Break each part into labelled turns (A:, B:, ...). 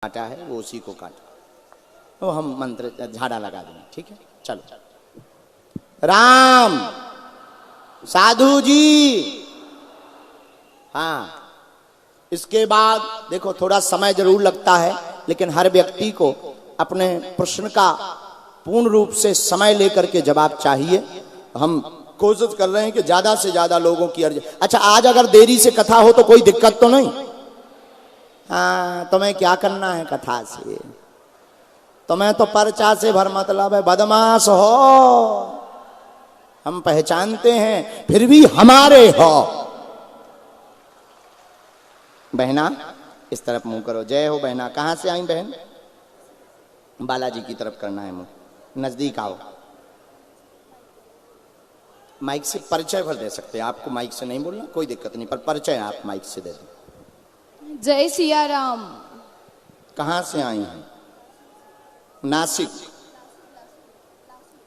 A: काटा है वो उसी को काटा। तो हम मंत्र झाड़ा लगा देंगे, ठीक है। चलो राम साधु जी। हाँ, इसके बाद देखो थोड़ा समय जरूर लगता है, लेकिन हर व्यक्ति को अपने प्रश्न का पूर्ण रूप से समय लेकर के जवाब चाहिए। हम कोशिश कर रहे हैं कि ज्यादा से ज्यादा लोगों की अर्जी। अच्छा, आज अगर देरी से कथा हो तो कोई दिक्कत तो नहीं? हाँ, तुम्हें क्या करना है कथा से? तुम्हें तो पर्चा से भर मतलब है, बदमाश हो हम पहचानते हैं, फिर भी हमारे हो। बहना इस तरफ मुंह करो। जय हो बहना। कहां से आई बहन? बालाजी की तरफ करना है मुंह, नजदीक आओ। माइक से परिचय भर दे सकते हैं, आपको माइक से नहीं बोलना कोई दिक्कत नहीं, पर परिचय आप माइक से दे दो।
B: जय सिया राम।
A: कहां से आई हैं? नासिक,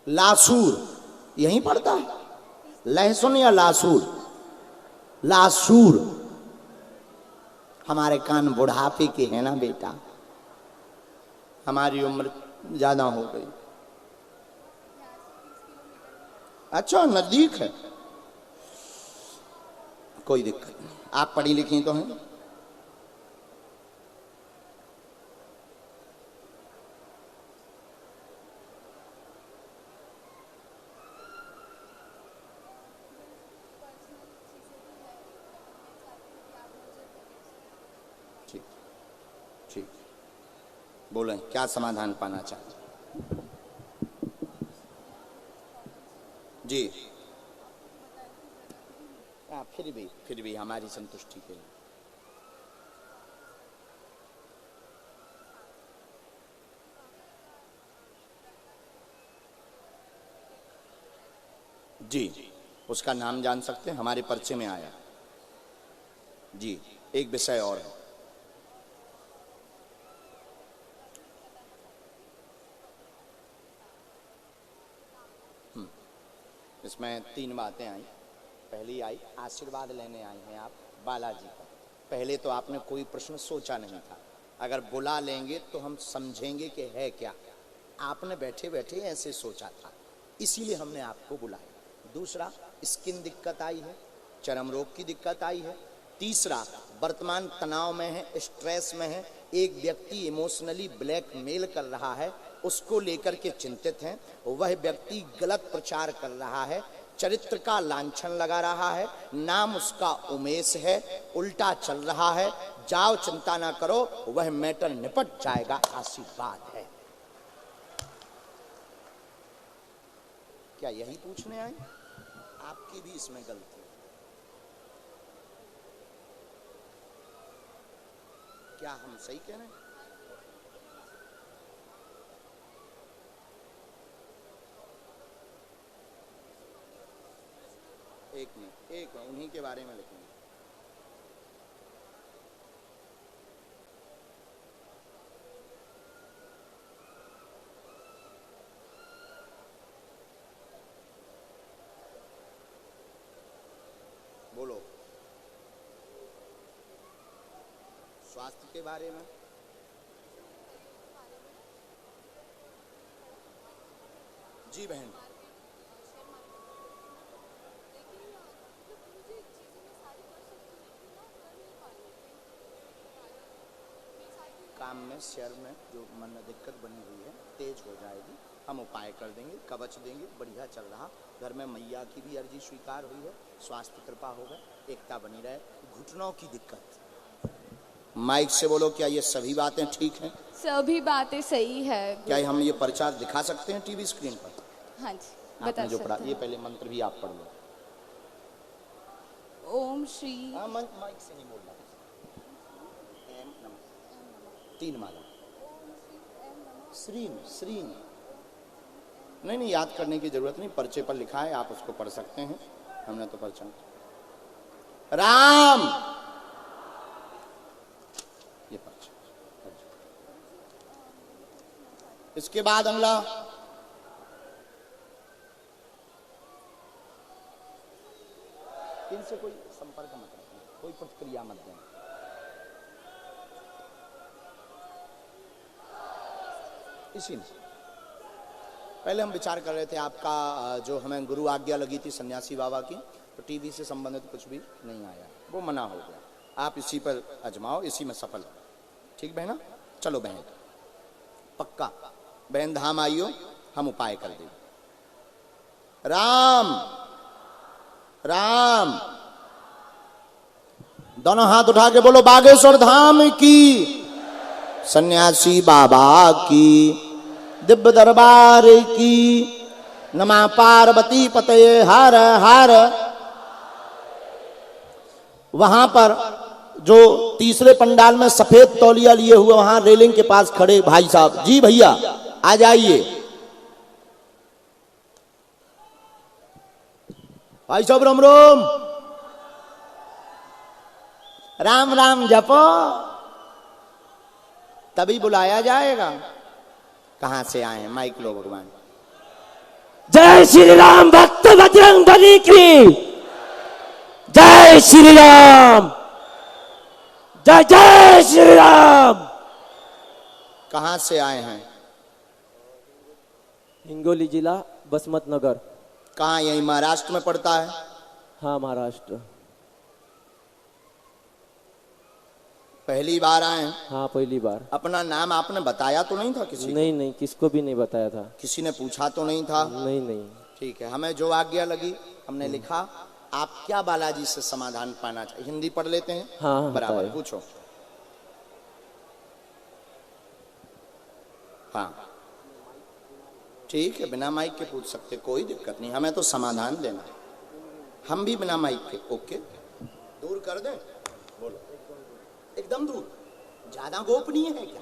A: लासूर यहीं पड़ता है? लहसुन या लासूर? लासूर। हमारे कान बुढ़ापे के हैं ना बेटा, हमारी उम्र ज्यादा हो गई। अच्छा, नजदीक है, कोई दिक्कत नहीं। आप पढ़ी लिखी तो हैं? ठीक ठीक, बोलें क्या समाधान पाना चाहते जी? फिर भी हमारी संतुष्टि के लिए जी, उसका नाम जान सकते हैं? हमारे पर्चे में आया जी। एक विषय और है, इसमें 3 बातें आई। पहली आई, आशीर्वाद लेने आए हैं आप बालाजी का। पहले तो आपने कोई प्रश्न सोचा नहीं था, अगर बुला लेंगे तो हम समझेंगे कि है क्या। आपने बैठे बैठे ऐसे सोचा था, इसीलिए हमने आपको बुलाया। दूसरा, स्किन दिक्कत आई है, चर्म रोग की दिक्कत आई है। तीसरा, वर्तमान तनाव में है, स्ट्रेस में है, एक व्यक्ति इमोशनली ब्लैकमेल कर रहा है, उसको लेकर के चिंतित हैं। वह व्यक्ति गलत प्रचार कर रहा है, चरित्र का लांछन लगा रहा है, नाम उसका उमेश है, उल्टा चल रहा है। जाओ, चिंता ना करो, वह मैटर निपट जाएगा, आशीर्वाद है। क्या यही पूछने आए? आपकी भी इसमें गलती। क्या हम सही कह रहे हैं? एक मिनट, उन्हीं के बारे में लिखेंगे। बोलो, स्वास्थ्य के बारे में। जी बहन, काम में शेयर में जो मन में दिक्कत बनी हुई है तेज हो जाएगी, हम उपाय कर देंगे, कवच देंगे। बढ़िया चल रहा, घर में मैया की भी अर्जी स्वीकार हुई है, स्वास्थ्य कृपा होगा, एकता बनी रहे। घुटनों की दिक्कत, माइक से बोलो, क्या ये सभी बातें ठीक हैं?
B: सभी बातें सही है।
A: क्या हम ये पर्चा दिखा सकते हैं टीवी स्क्रीन पर?
B: हाँ जी,
A: आपने जो पढ़ा,
B: सकते
A: ये
B: हैं।
A: पहले मंत्र भी आप पढ़ लो।
B: ओम श्री।
A: माइक से नहीं बोलना। 3 माला श्रीन श्रीन। नहीं, याद करने की जरूरत नहीं, पर्चे पर लिखा है, आप उसको पढ़ सकते हैं। हमने तो पर्चा। राम, ये पर्चा। इसके बाद अगला, इनसे कोई संपर्क मत रखना, कोई प्रतिक्रिया मत देना। इसी ने। पहले हम विचार कर रहे थे आपका जो हमें गुरु आज्ञा लगी थी सन्यासी बाबा की, तो टीवी से संबंधित कुछ भी नहीं आया, वो मना हो गया। आप इसी पर आजमाओ, इसी में सफल हो। ठीक बहना? चलो बहन, पक्का बहन धाम आइयो, हम उपाय कर देंगे। राम राम, दोनों हाथ उठा के बोलो बागेश्वर धाम की, सन्यासी बाबा की, दिव्य दरबार की, नमः पार्वती पतये हर हर। वहां पर जो तीसरे पंडाल में सफेद तौलिया लिए हुए वहां रेलिंग के पास खड़े भाई साहब, जी भैया आ जाइए। भाई साहब राम राम, राम राम जपो, तभी बुलाया जाएगा। कहां से आए हैं? माइक लो भगवान।
C: जय श्री राम, भक्त बजरंग बली की जय श्री राम, जय जय श्री राम।
A: कहां से आए हैं?
C: हिंगोली जिला बसमत नगर।
A: कहां? यही महाराष्ट्र में पड़ता है?
C: हाँ महाराष्ट्र।
A: पहली बार आए हैं?
C: हाँ पहली बार।
A: अपना नाम आपने बताया तो नहीं था किसी को?
C: नहीं नहीं, किसको भी नहीं बताया था।
A: किसी ने पूछा तो नहीं था?
C: नहीं नहीं।
A: ठीक है, हमें जो आज्ञा लगी हमने लिखा। आप क्या बालाजी से समाधान पाना चाहिए? हिंदी पढ़ लेते हैं?
C: हाँ
A: बराबर,
C: बताइए।
A: पूछो। हाँ ठीक है, बिना माइक के पूछ सकते, कोई दिक्कत नहीं, हमें तो समाधान देना है। हम भी बिना माइक के। ओके, दूर कर दें? बोलो। एकदम दूर? ज्यादा गोपनीय है क्या?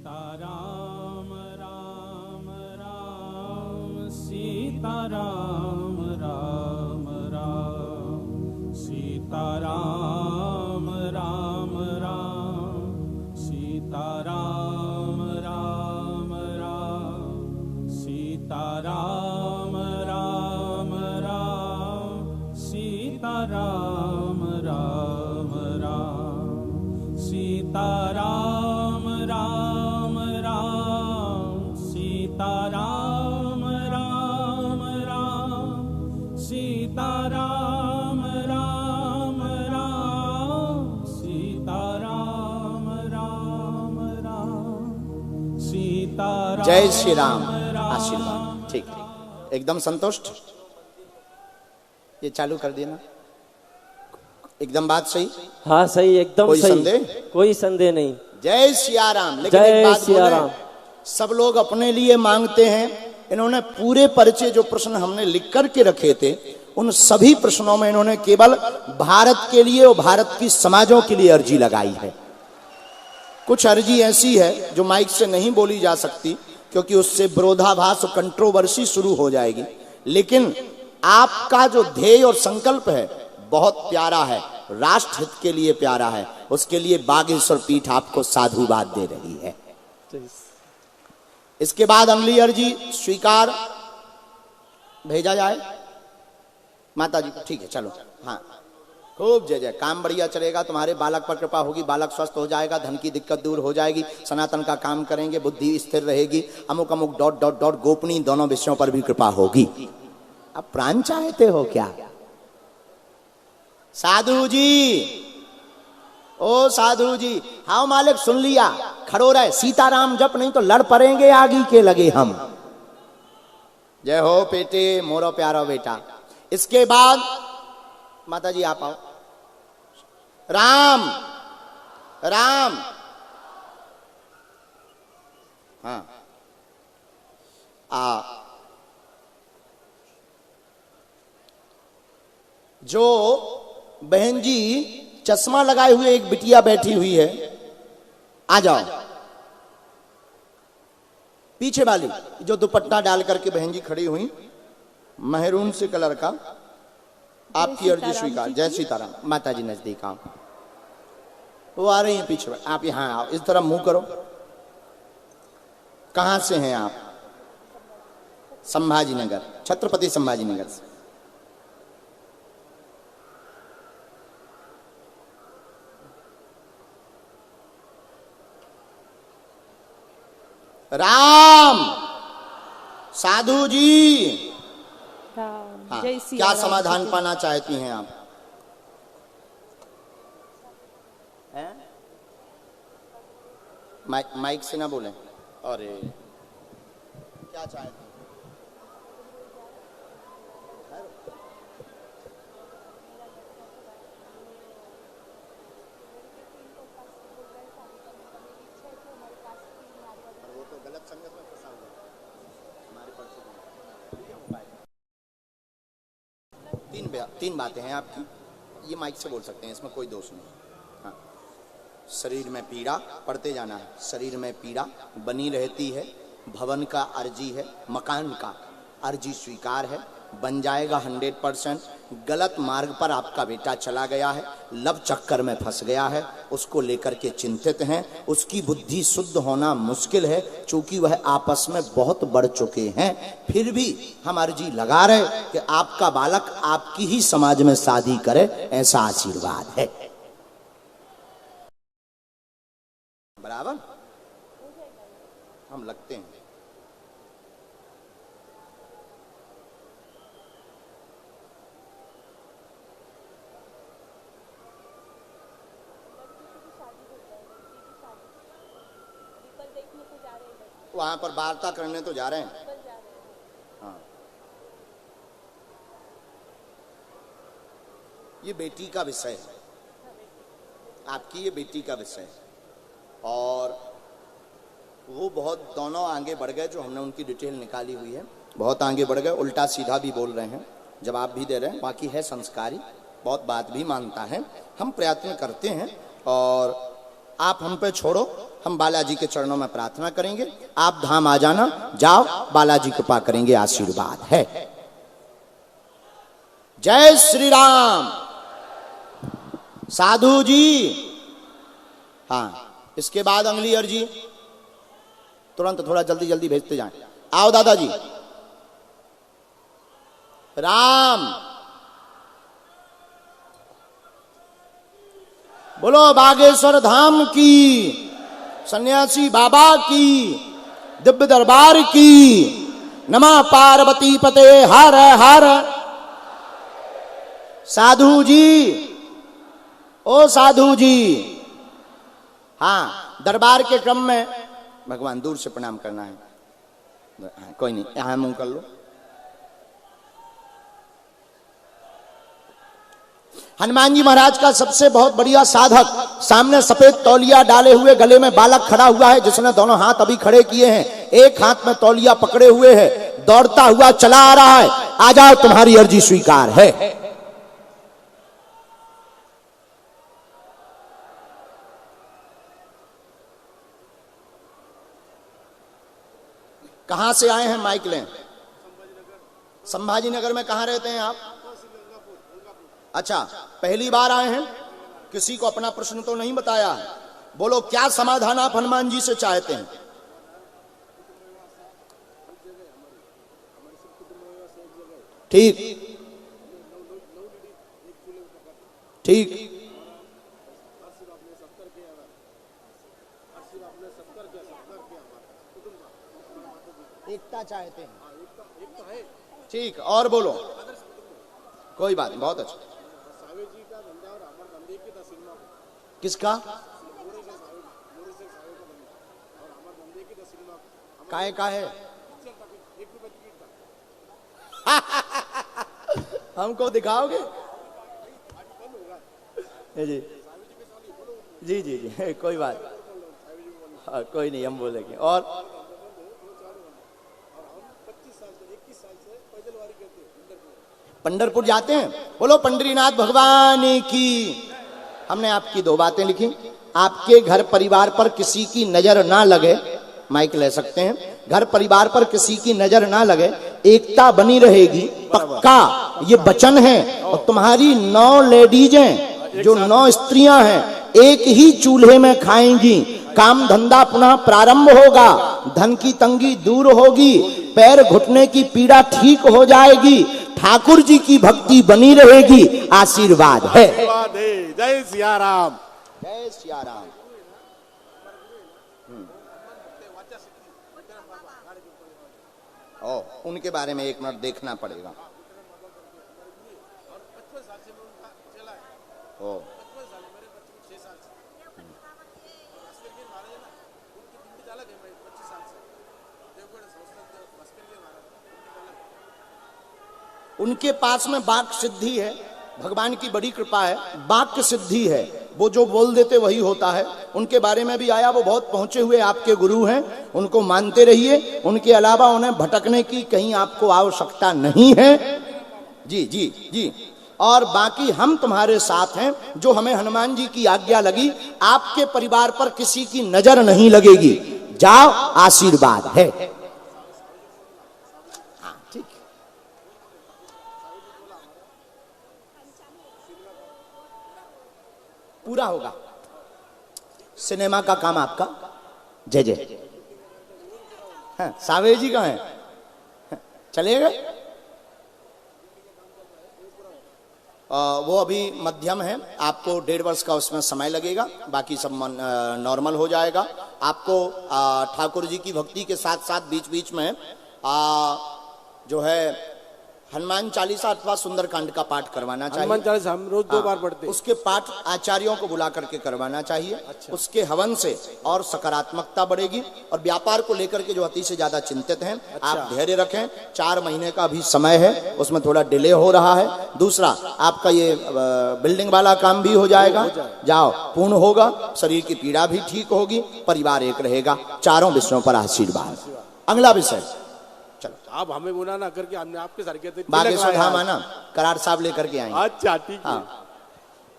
D: सीताराम राम राम सीताराम राम राम सीताराम राम राम सीताराम राम राम सीताराम राम राम सीताराम राम राम सीताराम राम राम सीताराम राम राम सीताराम राम राम सीताराम राम राम सीताराम।
A: जय श्री राम। आशीर्वाद ठीक है, एकदम संतुष्ट। ये चालू कर देना, एकदम बात सही।
C: हाँ सही, एकदम
A: कोई
C: सही।
A: संदेह?
C: कोई संदेह नहीं।
A: जय सिया राम। लेकिन
C: जय
A: एक बात
C: सिया
A: बोले,
C: राम।
A: सब लोग अपने लिए मांगते हैं। इन्होंने पूरे परिचय जो प्रश्न हमने लिख करके रखे थे, उन सभी प्रश्नों में इन्होंने केवल भारत के लिए और भारत की समाजों के लिए अर्जी लगाई है। कुछ अर्जी ऐसी है जो माइक से नहीं बोली जा सकती, क्योंकि उससे विरोधाभास और कंट्रोवर्सी शुरू हो जाएगी। लेकिन आपका जो ध्येय और संकल्प है बहुत प्यारा है, राष्ट्र हित के लिए प्यारा है। उसके लिए बागेश्वर पीठ आपको साधुवाद दे रही है। इसके बाद अगली अर्जी स्वीकार भेजा जाए माता जी को। ठीक है, चलो। हाँ, खूब जय जय। काम बढ़िया चलेगा, तुम्हारे बालक पर कृपा होगी, बालक स्वस्थ हो जाएगा, धन की दिक्कत दूर हो जाएगी, सनातन का काम करेंगे, बुद्धि स्थिर रहेगी, अमुक अमुक डॉट डॉट डॉट गोपनीय दोनों विषयों पर भी कृपा होगी। अब प्राण चाहते हो क्या? साधु जी, ओ साधु जी। हाँ मालिक, सुन लिया, खड़ो रहे, सीताराम जप, नहीं तो लड़ पड़ेंगे आगे के लगे हम। जय हो बेटे, मोरो प्यारो बेटा। इसके बाद माता जी आप आओ। राम राम। हाँ जो बहन जी चश्मा लगाए हुए एक बिटिया बैठी हुई है, आ जाओ। पीछे वाली जो दुपट्टा डाल करके बहन जी खड़ी हुई, महरून से कलर का, आपकी अर्जी स्वीकार। जय सीताराम। माता जी नजदीक आओ, वो आ रही हैं पीछे। आप यहाँ आओ, इस तरह मुंह करो। कहां से हैं आप? संभाजी नगर, छत्रपति संभाजी नगर से। राम। साधु जी, हाँ, क्या समाधान पाना चाहती हैं आप? माइक से ना बोलें। अरे क्या चाहती हैं? वो तो गलत संगत में फंसा हुआ हमारे पास। तीन बातें हैं आपकी, ये माइक से बोल सकते हैं, इसमें कोई दोष नहीं। हाँ, शरीर में पीड़ा, पढ़ते जाना है। शरीर में पीड़ा बनी रहती है, भवन का अर्जी है, मकान का अर्जी स्वीकार है, बन जाएगा 100%। गलत मार्ग पर आपका बेटा चला गया है, लव चक्कर में फंस गया है, उसको लेकर के चिंतित हैं। उसकी बुद्धि शुद्ध होना मुश्किल है, चूंकि वह आपस में बहुत बढ़ चुके हैं। फिर भी हम अर्जी लगा रहे कि आपका बालक आपकी ही समाज में शादी करे, ऐसा आशीर्वाद है। बराबर हम लगते हैं। वहां पर वार्ता करने तो जा रहे हैं। हाँ, ये बेटी का विषय है, आपकी ये बेटी का विषय है। और वो बहुत दोनों आगे बढ़ गए, जो हमने उनकी डिटेल निकाली हुई है, बहुत आगे बढ़ गए, उल्टा सीधा भी बोल रहे हैं, जवाब भी दे रहे हैं। बाकी है संस्कारी, बहुत बात भी मानता है। हम प्रयत्न करते हैं और आप हम पे छोड़ो, हम बालाजी के चरणों में प्रार्थना करेंगे, आप धाम आ जाना, जाओ बालाजी कृपा करेंगे, आशीर्वाद है। जय श्री राम। साधु जी, हाँ, इसके बाद अगली अर्जी तुरंत थोड़ा जल्दी जल्दी भेजते जाएं। आओ दादाजी। राम बोलो, बागेश्वर धाम की, सन्यासी बाबा की, दिव्य दरबार की, नमः पार्वती पते हर हर। साधु जी, ओ साधु जी, हाँ, दरबार के क्रम में भगवान दूर से प्रणाम करना है, हाँ, कोई नहीं, यहां मुंह कर लो। हनुमान जी महाराज का सबसे बहुत बढ़िया साधक, सामने सफेद तौलिया डाले हुए, गले में बालक खड़ा हुआ है, जिसने दोनों हाथ अभी खड़े किए हैं, एक हाथ में तौलिया पकड़े हुए है, दौड़ता हुआ चला आ रहा है। आ जाओ, तुम्हारी अर्जी स्वीकार है। कहां से आए हैं? माइक लें। संभाजी नगर में कहां रहते हैं आप? अच्छा, पहली बार आए हैं, किसी को अपना प्रश्न तो नहीं बताया है। बोलो, क्या समाधान आप हनुमान जी से चाहते हैं? ठीक ठीक, एकता चाहते हैं, ठीक, और बोलो, कोई बात नहीं, बहुत अच्छा। किसका? काहे का है? हमको दिखाओगे? जी जी जी जी, कोई बात, हाँ, कोई नहीं, हम बोलेंगे। और पंढरपुर जाते हैं? बोलो पंडरीनाथ भगवान की। हमने आपकी दो बातें लिखी, आपके घर परिवार पर किसी की नजर ना लगे, माइक ले सकते हैं, घर परिवार पर किसी की नजर ना लगे, एकता बनी रहेगी, पक्का ये वचन है। और तुम्हारी 9 लेडीजें, जो 9 स्त्रियां हैं, एक ही चूल्हे में खाएंगी, काम धंधा पुनः प्रारंभ होगा, धन की तंगी दूर होगी, पैर घुटने की पीड़ा ठीक हो जाएगी, ठाकुर जी की भक्ति बनी रहेगी, आशीर्वाद है।
E: जय सिया राम।
A: जय सिया राम। ओ, उनके बारे में एक मिनट देखना पड़ेगा। ओ, उनके पास में वाक् सिद्धि है, भगवान की बड़ी कृपा है, वाक्य सिद्धि है, वो जो बोल देते वही होता है। उनके बारे में भी आया, वो बहुत पहुंचे हुए आपके गुरु हैं, उनको मानते रहिए, उनके अलावा उन्हें भटकने की कहीं आपको आवश्यकता नहीं है। जी जी जी, और बाकी हम तुम्हारे साथ हैं, जो हमें हनुमान जी की आज्ञा लगी, आपके परिवार पर किसी की नजर नहीं लगेगी, जाओ, आशीर्वाद है। पूरा होगा। सिनेमा का काम आपका, जय जय। हाँ, सावे जी कहाँ हैं? चले गए? वो अभी मध्यम है, आपको 1.5 वर्ष का उसमें समय लगेगा, बाकी सब नॉर्मल हो जाएगा। आपको ठाकुर जी की भक्ति के साथ साथ बीच बीच में जो है हनुमान चालीसा अथवा सुंदरकांड का पाठ करवाना चाहिए।
E: हनुमान चालीसा हम रोज 2 बार पढ़ते हैं।
A: उसके पाठ आचार्यों को बुला करके करवाना चाहिए। अच्छा। उसके हवन से और सकारात्मकता बढ़ेगी। और व्यापार को लेकर के जो अति से ज्यादा चिंतित हैं, अच्छा। आप धैर्य रखें, 4 महीने का भी समय है, उसमें थोड़ा डिले हो रहा है। दूसरा, आपका ये बिल्डिंग वाला काम भी हो जाएगा, जाओ, पूर्ण होगा, शरीर की पीड़ा भी ठीक होगी, परिवार एक रहेगा, चारों विषयों पर आशीर्वाद। अगला विषय,
E: आप हमें बुला ना करके हमने आपके सर के
A: बागेश्वर धाम आना, करार साहब लेकर के आएंगे।
E: अच्छा, ठीक है।
A: हाँ,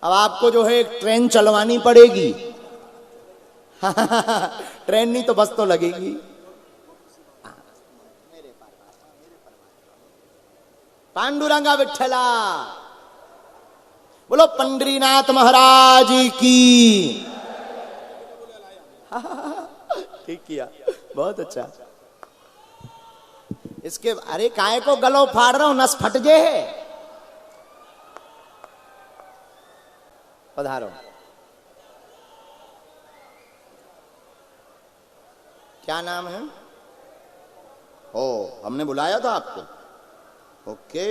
A: अब आपको जो है एक ट्रेन चलवानी पड़ेगी। ट्रेन नहीं तो बस तो लगेगी। पांडुरंगा विठ्ठला, बोलो पंडरीनाथ महाराज की। ठीक किया, बहुत अच्छा। इसके अरे काय को गलो फाड़ रहा हूं, नस फट जे है। पधारो। क्या नाम है? ओ, हमने बुलाया था आपको। ओके,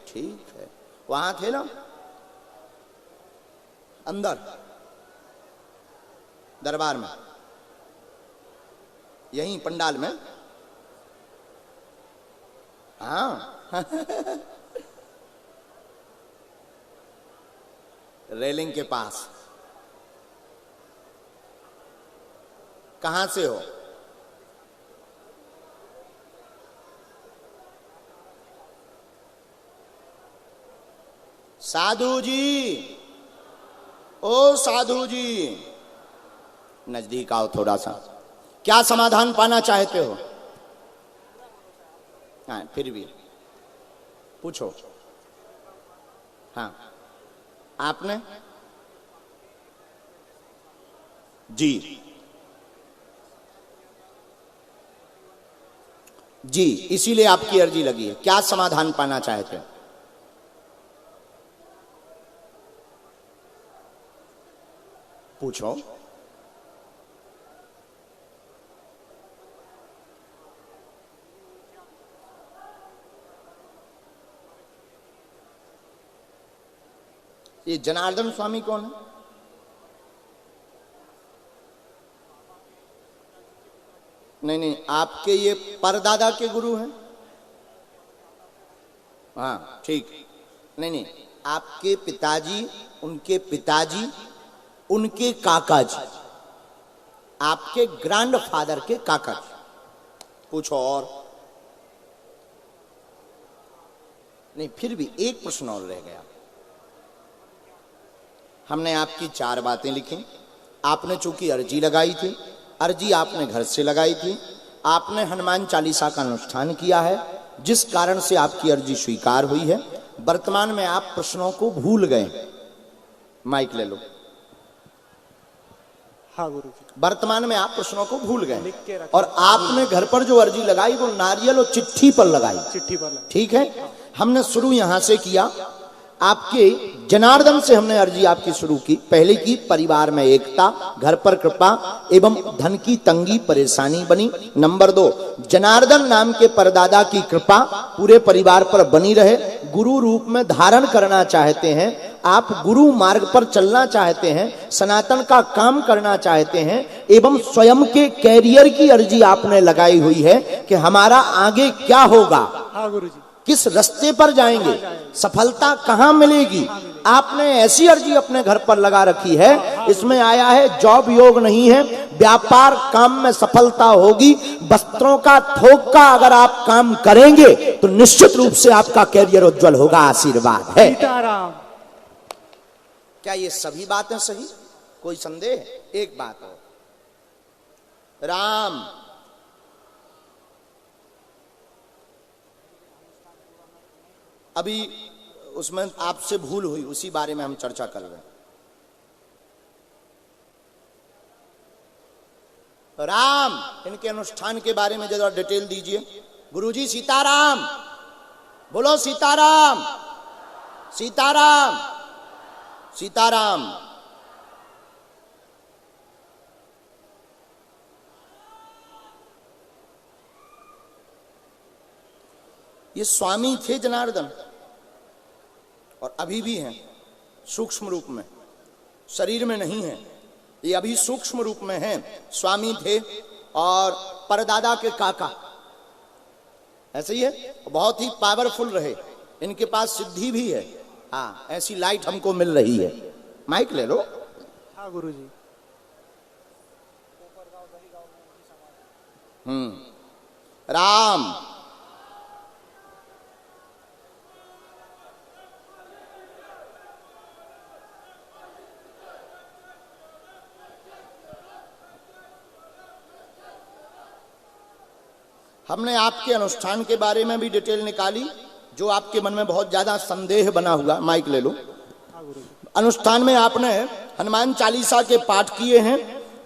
A: ठीक है। वहां थे ना अंदर दरबार में, यहीं पंडाल में? हाँ। रेलिंग के पास। कहां से हो? साधु जी, ओ साधु जी, नजदीक आओ थोड़ा सा। क्या समाधान पाना चाहते हो? हाँ, फिर भी पूछो। हाँ, आपने? जी जी, इसीलिए आपकी अर्जी लगी है। क्या समाधान पाना चाहते हो? पूछो। ये जनार्दन स्वामी कौन है? नहीं नहीं, आपके ये परदादा के गुरु हैं? हाँ ठीक। नहीं नहीं, आपके पिताजी, उनके पिताजी, उनके काका जी, आपके ग्रैंडफादर के काका जी। पूछो और। नहीं, फिर भी एक प्रश्न और रह गया। हमने आपकी 4 बातें लिखी। आपने चूंकि अर्जी लगाई थी, अर्जी आपने घर से लगाई थी, आपने हनुमान चालीसा का अनुष्ठान किया है, जिस कारण से आपकी अर्जी स्वीकार हुई है। वर्तमान में आप प्रश्नों को भूल गए। माइक ले लो।
F: हाँ गुरुजी।
A: वर्तमान में आप प्रश्नों को भूल गए और आपने घर पर जो अर्जी लगाई वो नारियल और चिट्ठी पर लगाई।
F: चिट्ठी पर।
A: ठीक है, हमने शुरू यहां से किया। आपके जनार्दन से हमने अर्जी आपकी शुरू की। पहले की परिवार में एकता, घर पर कृपा एवं धन की तंगी परेशानी बनी। नंबर 2, जनार्दन नाम के परदादा की कृपा पूरे परिवार पर बनी रहे। गुरु रूप में धारण करना चाहते हैं आप, गुरु मार्ग पर चलना चाहते हैं, सनातन का काम करना चाहते हैं एवं स्वयं के कैरियर की अर्जी आपने लगाई हुई है कि हमारा आगे क्या होगा।
F: हाँ गुरुजी।
A: किस रास्ते पर जाएंगे, सफलता कहां मिलेगी। आपने ऐसी अर्जी अपने घर पर लगा रखी है। इसमें आया है जॉब योग नहीं है, व्यापार काम में सफलता होगी। वस्त्रों का थोक का अगर आप काम करेंगे तो निश्चित रूप से आपका कैरियर उज्जवल होगा। आशीर्वाद है।
F: सीताराम।
A: क्या ये सभी बातें सही? कोई संदेह? एक बात हो, राम अभी उसमें आपसे भूल हुई, उसी बारे में हम चर्चा कर रहे हैं। राम, इनके अनुष्ठान के बारे में जरा डिटेल दीजिए। गुरुजी सीताराम, बोलो सीताराम, सीताराम, सीताराम। ये स्वामी थे जनार्दन और अभी भी हैं सूक्ष्म रूप में, शरीर में नहीं है। ये अभी सूक्ष्म रूप में हैं। स्वामी थे और परदादा के काका, ऐसे ही है। बहुत ही पावरफुल रहे, इनके पास सिद्धि भी है। हाँ, ऐसी लाइट हमको मिल रही है। माइक ले लो।
F: हाँ गुरुजी।
A: राम, हमने आपके अनुष्ठान के बारे में भी डिटेल निकाली, जो आपके मन में बहुत ज्यादा संदेह बना हुआ। माइक ले लो। अनुष्ठान में आपने हनुमान चालीसा के पाठ किए हैं।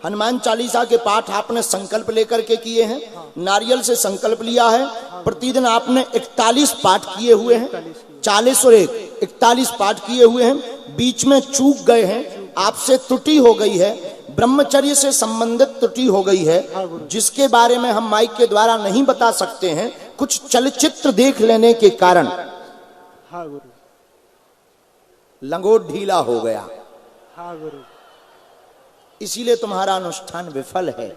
A: हनुमान चालीसा के पाठ आपने संकल्प लेकर के किए हैं, नारियल से संकल्प लिया है। प्रतिदिन आपने 41 पाठ किए हुए हैं, 40 और 1 41 पाठ किए हुए हैं। बीच में चूक गए हैं, आपसे त्रुटि हो गई है, ब्रह्मचर्य से संबंधित त्रुटि हो गई है, जिसके बारे में हम माइक के द्वारा नहीं बता सकते हैं। कुछ चलचित्र देख लेने के कारण
F: हाँ गुरु।
A: लंगोट ढीला हो गया,
F: हाँ गुरु।
A: इसीलिए तुम्हारा अनुष्ठान विफल है।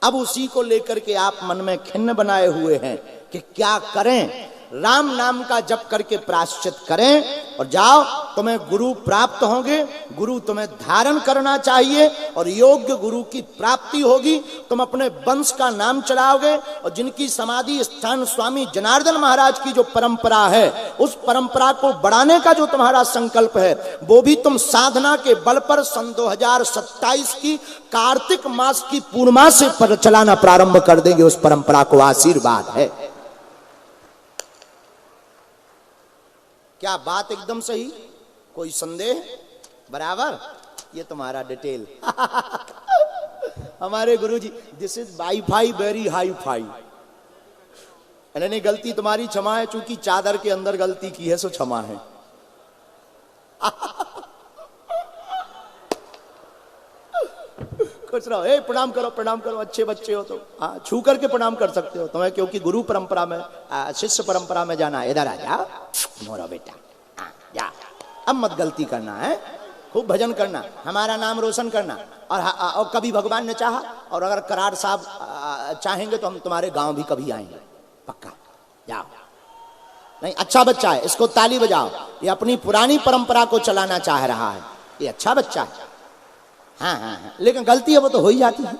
A: अब उसी को लेकर के आप मन में खिन्न बनाए हुए हैं कि क्या करें। राम नाम का जप करके प्रायश्चित करें और जाओ, तुम्हें गुरु प्राप्त होंगे। गुरु तुम्हें धारण करना चाहिए और योग्य गुरु की प्राप्ति होगी। तुम अपने वंश का नाम चलाओगे और जिनकी समाधि स्थान स्वामी जनार्दन महाराज की जो परंपरा है, उस परंपरा को बढ़ाने का जो तुम्हारा संकल्प है, वो भी तुम साधना के बल पर सन 2027 की कार्तिक मास की पूर्णिमा से पर चलाना प्रारंभ कर देंगे। उस परंपरा को आशीर्वाद है। क्या बात एकदम सही? कोई संदेह? बराबर। ये तुम्हारा डिटेल हमारे गुरुजी, this is wifi very hifi. यानी गलती तुम्हारी क्षमा है, चूंकि चादर के अंदर गलती की है सो क्षमा है। कुछ रहो, ए प्रणाम करो, अच्छे बच्चे हो तो हाँ छू करके प्रणाम कर सकते हो तुम्हें, क्योंकि गुरु परंपरा में शिष्य परंपरा में जाना। इधर आ जा मोरा बेटा, जा। अब मत गलती करना है, खूब भजन करना, हमारा नाम रोशन करना। और कभी भगवान ने चाहा और अगर करार साहब चाहेंगे तो हम तुम्हारे गांव भी कभी आएंगे, पक्का। जाओ। नहीं, अच्छा बच्चा है, इसको ताली बजाओ। ये अपनी पुरानी परंपरा को चलाना चाह रहा है, ये अच्छा बच्चा है। हाँ, लेकिन गलती है वो तो हो ही जाती है।